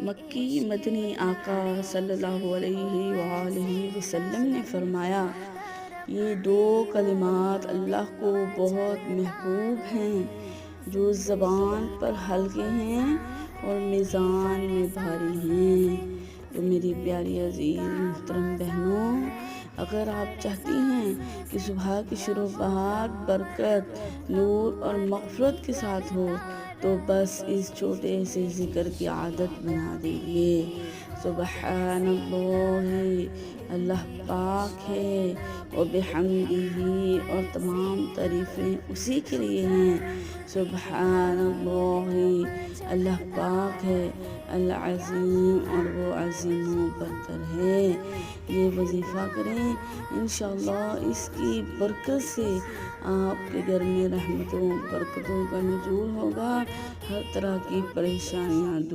مکی مدنی آقا صلی اللہ علیہ وآلہ وسلم نے فرمایا، یہ دو کلمات اللہ کو بہت محبوب ہیں جو زبان پر ہلکے ہیں اور میزان میں بھاری ہیں۔ تو میری پیاری عزیز محترم بہنوں، اگر آپ چاہتی ہیں کہ صبح کی شروعات برکت، نور اور مغفرت کے ساتھ ہو تو بس اس چھوٹے سے ذکر کی عادت بنا دیجیے۔ سبحان اللہ، اللہ پاک ہے، وبحمدہ، اور تمام تعریفیں اسی کے لیے ہیں۔ سبحان اللہ، اللہ پاک ہے، اللہ عظیم اور وہ عظیم و برتر ہے۔ یہ وظیفہ کریں، انشاءاللہ اس کی برکت سے آپ کے گھر میں رحمتوں برکتوں کا نزول ہوگا، ہر طرح کی پریشانیاں دور